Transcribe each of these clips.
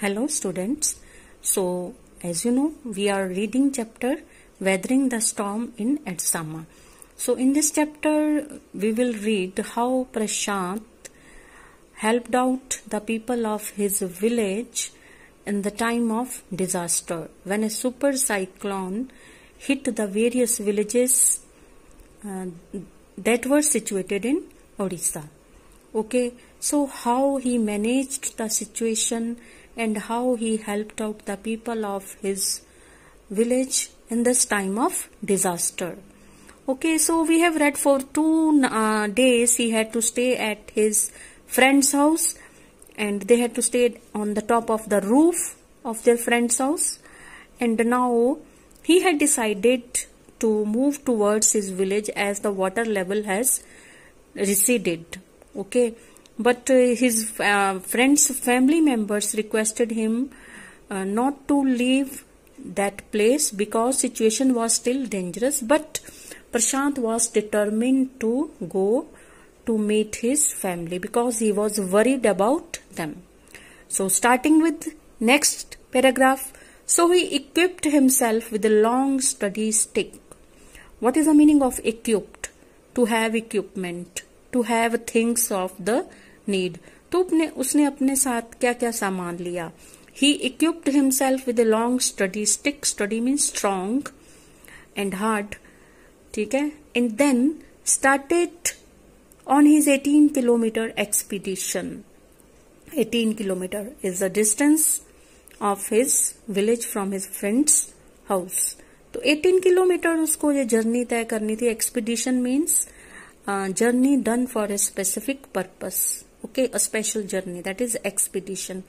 Hello students. So as you know, we are reading chapter Weathering the Storm in Edzama. So in this chapter we will read how Prashant helped out the people of his village in the time of disaster when a super cyclone hit the various villages that were situated in Odisha. Okay, so how he managed the situation and how he helped out the people of his village in this time of disaster. Okay, so we have read for 2 days he had to stay at his friend's house, and they had to stay on the top of the roof of their friend's house, and now he had decided to move towards his village as the water level has receded. Okay, but his friends, family members requested him not to leave that place because situation was still dangerous, but Prashant was determined to go to meet his family because he was worried about them. So starting with next paragraph, so he equipped himself with a long sturdy stick. What is the meaning of equipped? To have equipment, to have things of the need. तो उसने अपने साथ क्या क्या सामान लिया? He equipped himself with a long sturdy stick. Sturdy means strong and hard. ठीक है? And then started on his 18-kilometer expedition. 18 kilometer is the distance of his village from his friend's house. तो 18 kilometre उसको ये journey तय करनी थी. Expedition means journey done for a specific purpose. Okay, a special journey, that is expedition.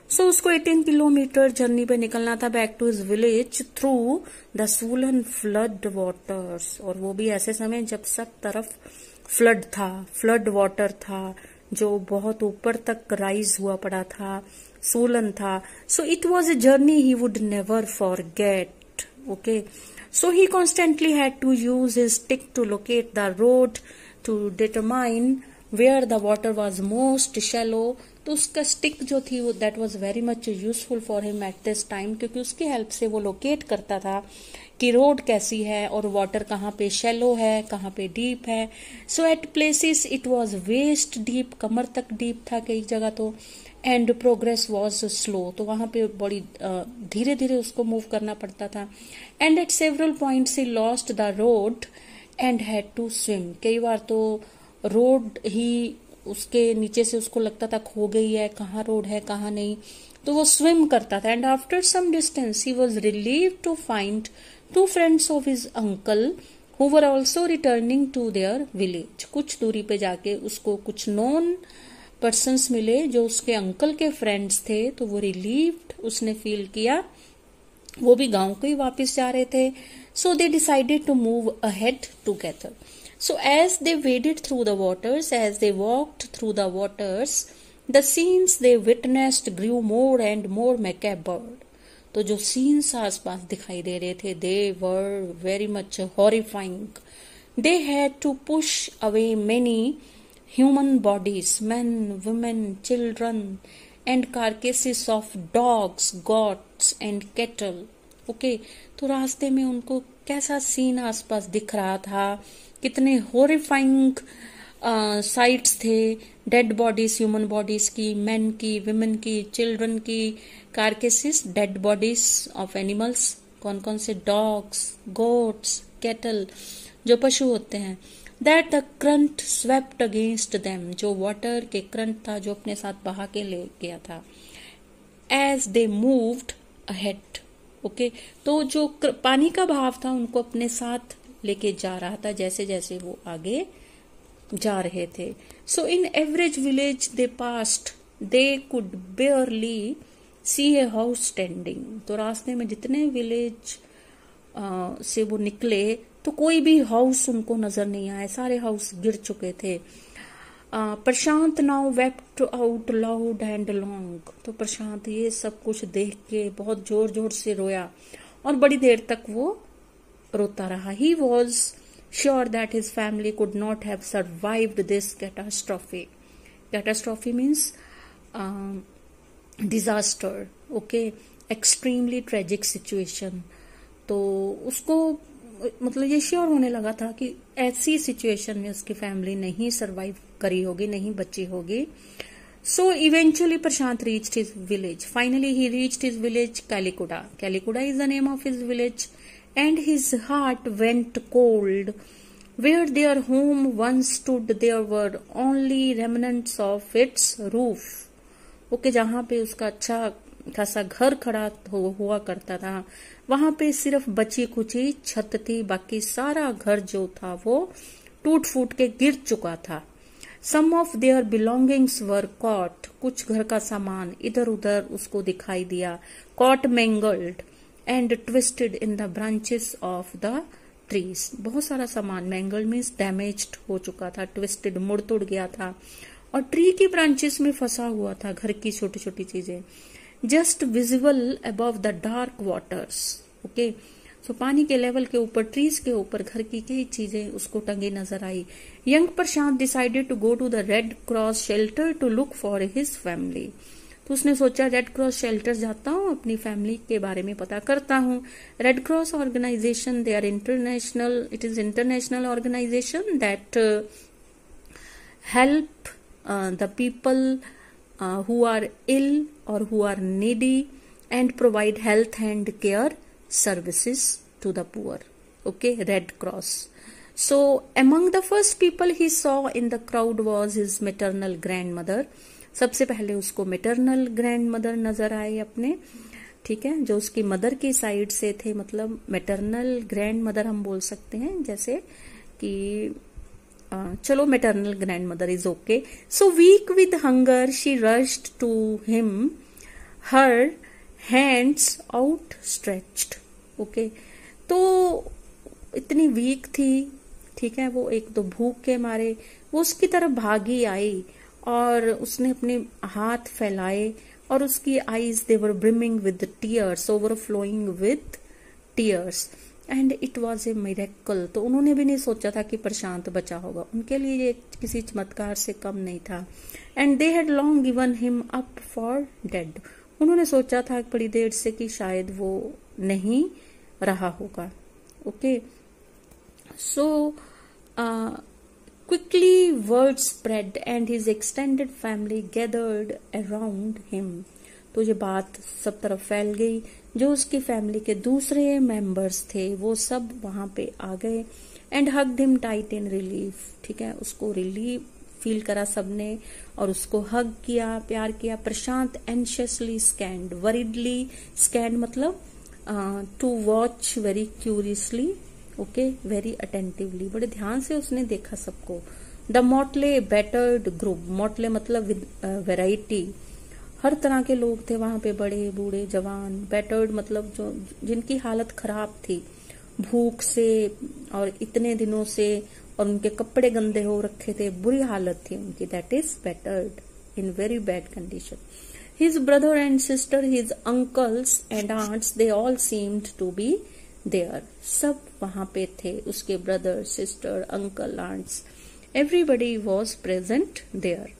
So उसको 18 kilometre journey पे निकलना था back to his village through the swollen flood waters, और वो भी ऐसे समय जब सब तरफ फ्लड था, फ्लड वाटर था जो बहुत ऊपर तक राइज हुआ पड़ा था, swollen था. So it was a journey he would never forget. Okay, so he constantly had to use his stick to locate the road, to determine where the water was most shallow. तो उसका stick जो थी वो that was very much useful for him at this time, क्योंकि उसकी help से वो locate करता था कि रोड कैसी है और वाटर कहाँ पे शैलो है, कहाँ पे डीप है. So at places it was waist deep, कमर तक डीप था कई जगह तो, एंड प्रोग्रेस वाज स्लो, तो वहां पे बड़ी धीरे धीरे उसको मूव करना पड़ता था. And at several points he lost the road and had to swim. कई बार तो रोड ही उसके नीचे से उसको लगता था खो गई है, कहाँ रोड है कहाँ नहीं, तो वो स्विम करता था. And after some distance he was relieved to find 2 friends of his uncle who were also returning to their village. कुछ दूरी पे जाके उसको कुछ नॉन पर्सन्स मिले जो उसके अंकल के फ्रेंड्स थे, तो वो रिलीव्ड उसने फील किया, वो भी गांव को ही वापस जा रहे थे. So they decided to move ahead together. So as they waded through the waters, as they walked through the waters, the scenes they witnessed grew more and more macabre. तो जो scenes आसपास दिखाई दे रहे थे, they were very much horrifying. They had to push away many human bodies, men, women, children, and carcasses of dogs, goats, and cattle. Okay, तो रास्ते में उनको कैसा सीन आसपास दिख रहा था, कितने हॉरिफाइंग साइट्स थे, डेड बॉडीज, ह्यूमन बॉडीज की, मेन की, विमेन की, चिल्ड्रन की, कार्केसिस, डेड बॉडीज ऑफ एनिमल्स. कौन कौन से? डॉग्स, गोट्स, कैटल, जो पशु होते हैं. That the current swept against them, जो वाटर के करंट था जो अपने साथ बहा के ले गया था. As they moved ahead. Okay, तो जो पानी का बहाव था उनको अपने साथ लेके जा रहा था जैसे जैसे वो आगे जा रहे थे. So in every village they passed, they could barely see a house standing. तो रास्ते में जितने विलेज से वो निकले तो कोई भी हाउस उनको नजर नहीं आया, सारे हाउस गिर चुके थे. Prashant now wept out loud and long. तो प्रशांत ये सब कुछ देख के बहुत जोर जोर से रोया और बड़ी देर तक वो रोता रहा. He was sure that his family could not have survived this catastrophe. Catastrophe means disaster. Okay, extremely tragic situation. तो उसको मतलब ये श्योर होने लगा था कि ऐसी सिचुएशन में उसकी फैमिली नहीं सरवाइव करी होगी, नहीं बची होगी। So eventually Prashant reached his village. Finally he reached his village Kailikuda. Kailikuda is the name of his village and his heart went cold. Where their home once stood, there were only remnants of its roof. Okay, जहां पे उसका अच्छा खासा घर खड़ा हुआ करता था, वहां पे सिर्फ बची कुची छत थी, बाकी सारा घर जो था वो टूट फूट के गिर चुका था। Some of their belongings were caught. कुछ घर का सामान इधर उधर उसको दिखाई दिया। Caught, mangled and twisted in the branches of the trees. बहुत सारा सामान, मैंगल मीन्स डैमेज्ड हो चुका था, ट्विस्टेड मुड़ तुड़ गया था, और ट्री की ब्रांचेस में फंसा हुआ था घर की छोटी छोटी चीजें। Just visible above the dark waters. Okay, so पानी के लेवल के ऊपर, ट्रीज के ऊपर घर की कई चीजें उसको टंगी नजर आई। Young Prashant decided to go to the Red Cross shelter to look for his family. तो उसने सोचा रेड क्रॉस शेल्टर जाता हूँ, अपनी फैमिली के बारे में पता करता हूँ। Red Cross organisation, they are international, it is international organisation that help the people who are ill or who are needy and provide health and care services to the poor. Okay, Red Cross. So among the first people he saw in the crowd was his maternal grandmother. सबसे पहले उसको maternal grand mother नजर आए अपने, ठीक है, जो उसकी मदर की साइड से थे, मतलब मैटरनल ग्रैंड मदर हम बोल सकते हैं, जैसे कि चलो maternal grand mother is okay. So weak with hunger she rushed to him, her hands outstretched. Okay, तो इतनी वीक थी, ठीक है, वो एक तो भूख के मारे वो उसकी तरफ भागी आई और उसने अपने हाथ फैलाए और उसकी eyes they were brimming with tears, overflowing with tears, and it was a miracle. तो उन्होंने भी नहीं सोचा था कि प्रशांत बचा होगा, उनके लिए ये किसी चमत्कार से कम नहीं था। And they had long given him up for dead. उन्होंने सोचा था बड़ी देर से कि शायद वो नहीं रहा होगा। Okay, so quickly word spread and his extended family gathered around him. तो ये बात सब तरफ फैल गई, जो उसकी फैमिली के दूसरे मेंबर्स थे वो सब वहां पे आ गए। And hugged him tight in relief, ठीक है, उसको रिलीफ फील करा सबने और उसको हग किया, प्यार किया। Prashant anxiously scanned, worriedly scanned मतलब to watch very curiously, okay, very attentively, बड़े ध्यान से उसने देखा सबको। The motley battered group, motley मतलब वेराइटी, हर तरह के लोग थे वहां पे, बड़े बूढ़े जवान। बैटर्ड मतलब जो जिनकी हालत खराब थी भूख से और इतने दिनों से, और उनके कपड़े गंदे हो रखे थे, बुरी हालत थी उनकी, that is battered, in very bad condition. His brother and sister, his uncles and aunts, they all seemed to be there. सब वहां पे थे, उसके brother, sister, uncle, aunts, everybody was present there.